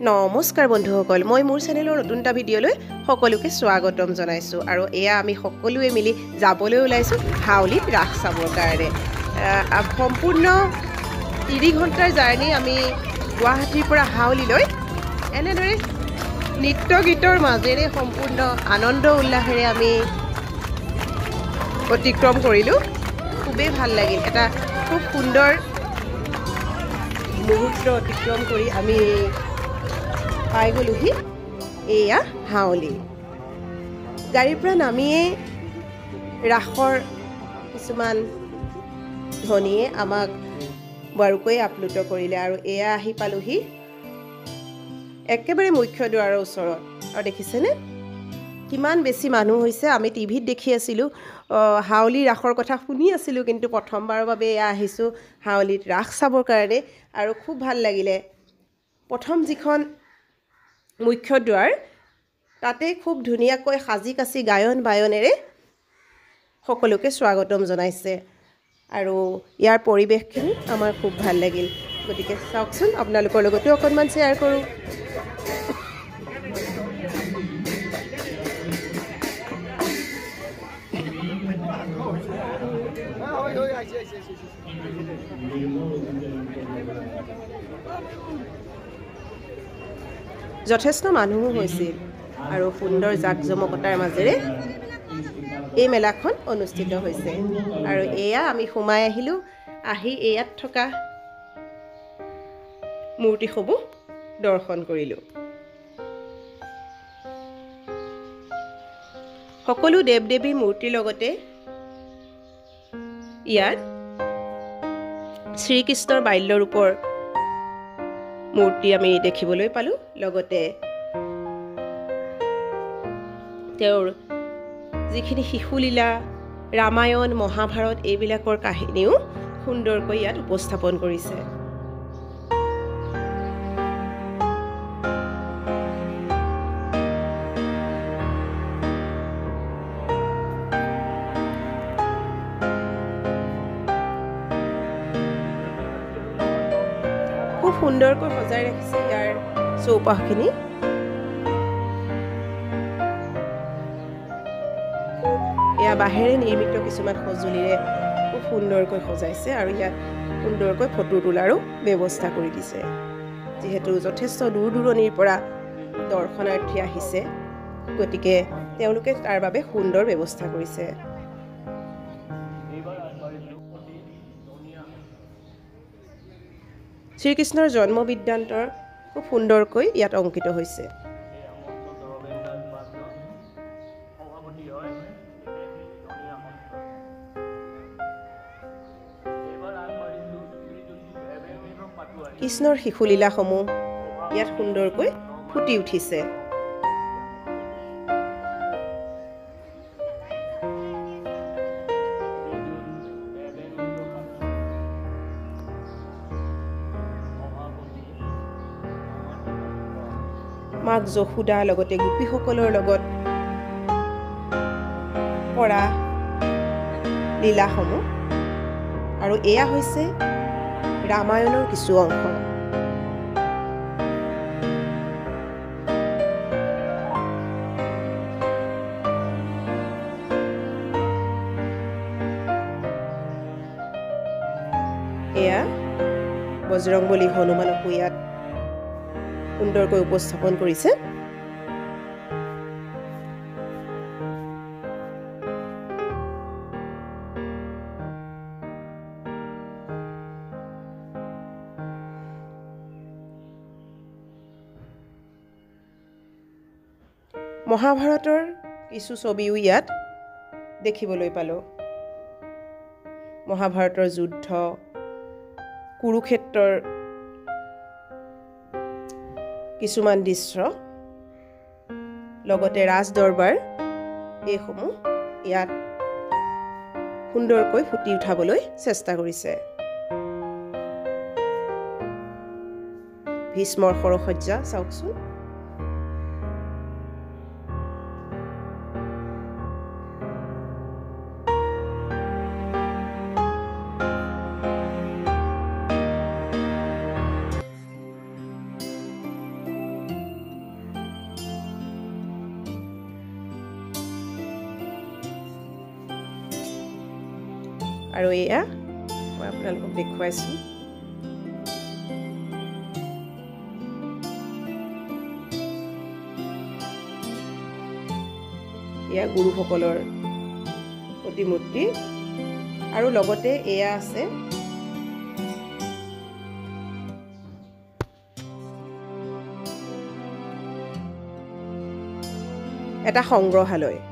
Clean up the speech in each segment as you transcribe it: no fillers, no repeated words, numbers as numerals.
নমস্কাৰ বন্ধুসকল, মই মোৰ চেনেলৰ নতুন এটা ভিডিঅ'লৈ সকলোকে স্বাগতম জনাইছোঁ। আৰু এয়া আমি সকলোৱে মিলি যাবলৈ ওলাইছোঁ হাউলিত ৰাস চাবৰ কাৰণে। সম্পূৰ্ণ 30 ঘণ্টাৰ জাৰ্ণি আমি গুৱাহাটীৰ পৰা হাউলিলৈ এনেদৰে নৃত্য গীতৰ মাজেৰে সম্পূৰ্ণ আনন্দ উল্লাসেৰে আমি অতিক্ৰম কৰিলোঁ। খুবেই ভাল লাগিল, এটা খুব সুন্দৰ মুহূৰ্ত অতিক্ৰম কৰি আমি পাই গ'লোহি এয়া হাউলি। গাড়ীৰ পৰা নামিয়ে ৰাসৰ কিছুমান ধ্বনিয়ে আমাক বাৰুকৈ আপ্লুত কৰিলে আৰু এয়া আহি পালোহি একেবাৰে মুখ্য দুৱাৰৰ ওচৰত। আৰু দেখিছেনে কিমান বেছি মানুহ হৈছে। আমি টিভিত দেখি আছিলোঁ, হাউলি ৰাসৰ কথা শুনি আছিলোঁ, কিন্তু প্ৰথমবাৰৰ বাবে এয়া আহিছোঁ হাউলিত ৰাস চাবৰ কাৰণে আৰু খুব ভাল লাগিলে। প্ৰথম যিখন মুখ্য দুৱাৰ, তাতে খুব ধুনীয়াকৈ সাজি কাচি গায়ন বায়নেৰে সকলোকে স্বাগতম জনাইছে আৰু ইয়াৰ পৰিৱেশখিনি আমাৰ খুব ভাল লাগিল। গতিকে চাওকচোন, আপোনালোকৰ লগতো অকণমান শ্বেয়াৰ কৰোঁ। যথেষ্ট মানুহো হৈছিল আৰু সুন্দৰ জাকজমকতাৰ মাজেৰে এই মেলাখন অনুষ্ঠিত হৈছে। আৰু এয়া আমি সোমাই আহিলোঁ, আহি ইয়াত থকা মূৰ্তিসমূহ দৰ্শন কৰিলোঁ। সকলো দেৱ দেৱীৰ মূৰ্তিৰ লগতে ইয়াত শ্ৰীকৃষ্ণৰ বাল্যৰূপৰ মূৰ্তি আমি দেখিবলৈ পালোঁ। লগতে তেওঁৰ যিখিনি শিশুলীলা, ৰামায়ণ, মহাভাৰত এইবিলাকৰ কাহিনীও সুন্দৰকৈ ইয়াত উপস্থাপন কৰিছে। খুব সুন্দৰকৈ সজাই ৰাখিছে ইয়াৰ চৌপাশখিনি। এয়া বাঁহেৰে নিৰ্মিত কিছুমান সঁজুলিৰে খুব সুন্দৰকৈ সজাইছে আৰু ইয়াত সুন্দৰকৈ ফটো তোলাৰো ব্যৱস্থা কৰি দিছে। যিহেতু যথেষ্ট দূৰ দূৰণিৰ পৰা দৰ্শনাৰ্থী আহিছে, গতিকে তেওঁলোকে তাৰ বাবে সুন্দৰ ব্যৱস্থা কৰিছে। শ্ৰীকৃষ্ণৰ জন্ম বৃত্তান্তৰ খুব সুন্দৰকৈ ইয়াত অংকিত হৈছে। কৃষ্ণৰ শিশুলীলাসমূহ ইয়াত সুন্দৰকৈ ফুটি উঠিছে। মাক যশোদা লগতে গোপীসকলৰ লগত কৰা লীলাসমূহ, আৰু এয়া হৈছে ৰামায়ণৰ কিছু অংশ। এয়া বজৰংবলী হনুমানকো ইয়াত সুন্দৰকৈ উপস্থাপন কৰিছে। মহাভাৰতৰ কিছু ছবিও ইয়াত দেখিবলৈ পালোঁ। মহাভাৰতৰ যুদ্ধ, কুৰুক্ষেত্ৰৰ কিছুমান দৃশ্য, লগতে ৰাজ দৰবাৰ, এইসমূহ ইয়াত সুন্দৰকৈ ফুটি উঠাবলৈ চেষ্টা কৰিছে। ভীষ্মৰ সৰসজ্জা চাওকচোন। আৰু এয়া মই আপোনালোকক দেখুৱাইছোঁ এয়া গুৰুসকলৰ প্ৰতিমূৰ্তি আৰু লগতে এয়া আছে এটা সংগ্ৰহালয়ৰ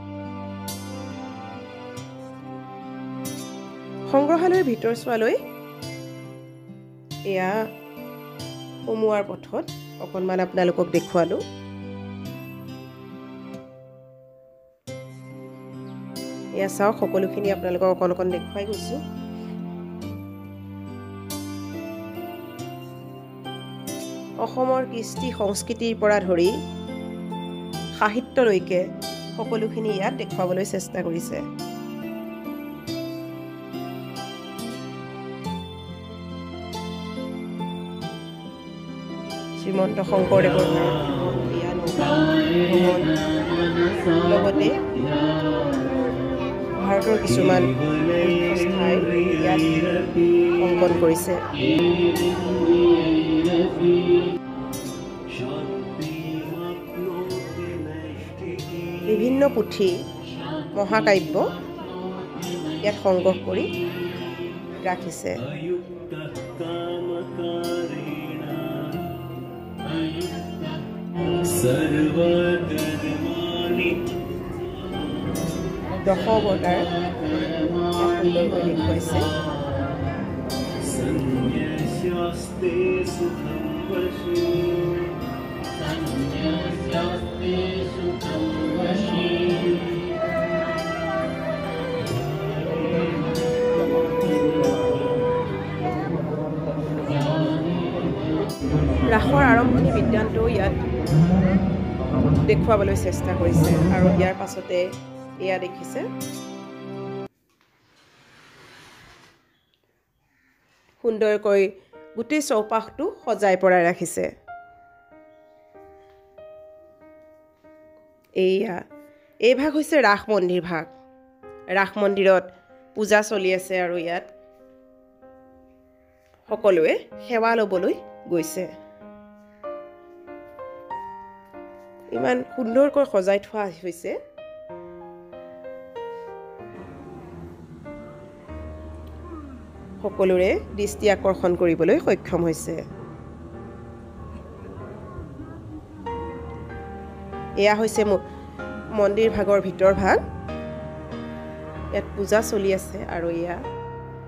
ভিতৰ চোৱালৈ এয়া সোমোৱাৰ পথত অকণমান আপোনালোকক দেখুৱালোঁ এয়া চাওক সকলোখিনি আপোনালোকক অকণ অকণ দেখুৱাই গৈছোঁ অসমৰ কৃষ্টি সংস্কৃতিৰ পৰা ধৰি সাহিত্যলৈকে সকলোখিনি ইয়াত দেখুৱাবলৈ চেষ্টা কৰিছে শ্ৰীমন্ত শংকৰদেৱৰ লগতে ভাৰতৰ কিছুমান ঠাই ইয়াত অংকন কৰিছে বিভিন্ন পুথি মহাকাব্য ইয়াত সংগ্ৰহ কৰি ৰাখিছে দশ অৱতাৰ সুন্দৰকৈ দেখুৱাইছে ৰাসৰ আৰম্ভণি বিদ্যান্তও ইয়াত দেখুৱাবলৈ চেষ্টা কৰিছে আৰু ইয়াৰ পাছতে এয়া দেখিছে সুন্দৰকৈ গোটেই চৌপাশটো সজাই পৰাই ৰাখিছে এই ভাগ হৈছে ৰাস মন্দিৰ ভাগ ৰাস মন্দিৰত পূজা চলি আছে আৰু ইয়াত সকলোৱে সেৱা ল'বলৈ গৈছে ইমান সুন্দৰকৈ সজাই থোৱা হৈছে সকলোৰে দৃষ্টি আকৰ্ষণ কৰিবলৈ সক্ষম হৈছে এয়া হৈছে মন্দিৰ ভাগৰ ভিতৰ ভাগ ইয়াত পূজা চলি আছে আৰু এয়া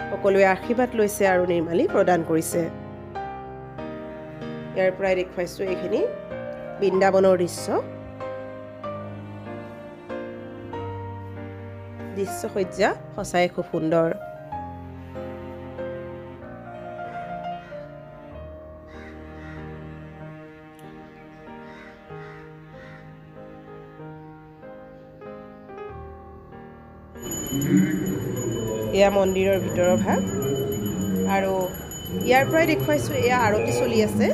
সকলোৱে আশীৰ্বাদ লৈছে আৰু নিৰ্মালি প্ৰদান কৰিছে ইয়াৰ পৰাই দেখুৱাইছোঁ এইখিনি বৃন্দাবনৰ দৃশ্যসজ্জা সঁচাই খুব সুন্দৰ এয়া মন্দিৰৰ ভিতৰৰ ভাগ আৰু ইয়াৰ পৰাই দেখুৱাইছোঁ এয়া আৰতি চলি আছে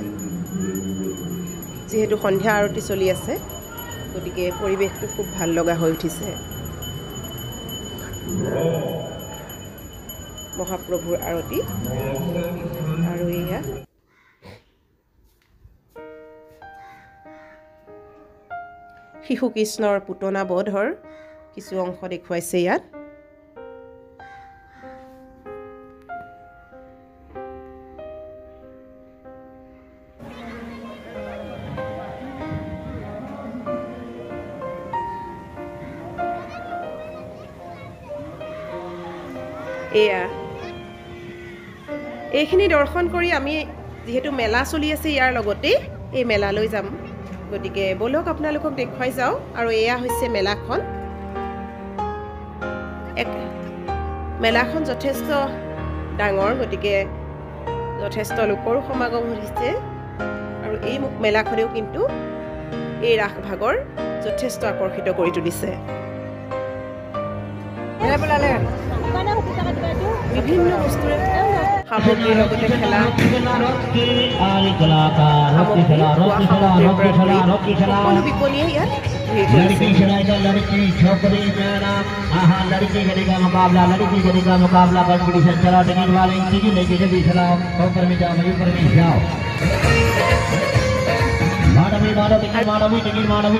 যিহেতু সন্ধ্যা আৰতি চলি আছে গতিকে পৰিৱেশটো খুব ভাল লগা হৈ উঠিছে মহাপ্ৰভুৰ আৰতি আৰু এয়া শিশু কৃষ্ণৰ পুতনা বধৰ কিছু অংশ দেখুৱাইছে ইয়াত এইখিনি দৰ্শন কৰি আমি যেহেতু মেলা চলি আছে ইয়াৰ লগতে এই মেলালৈ যাম গতিকে বলক আপোনালোকক দেখুৱাই যাওঁ আৰু এয়া হৈছে মেলাখন যথেষ্ট ডাঙৰ গতিকে যথেষ্ট লোকৰ সমাগম হৈছে আৰু এই মেলাখনেও কিন্তু এই ৰাস ভাগৰ যথেষ্ট আকৰ্ষিত কৰি তুলিছে বিভিন্ন বস্তুৰে সামগ্ৰীৰ লগতে খেলা সকলো বিপণীয়ে ইয়াত लड़की खिलाएगा लड़की छोकरी मेरा हाँ लड़की करेगा मुकाबला लड़की करेगा मुकाबला कंपटीशन चला टिकट वाले टिकट लेके जल्दी चलाओ ऊपर में जाओ ऊपर में जाओ माधवी टिकट माधवी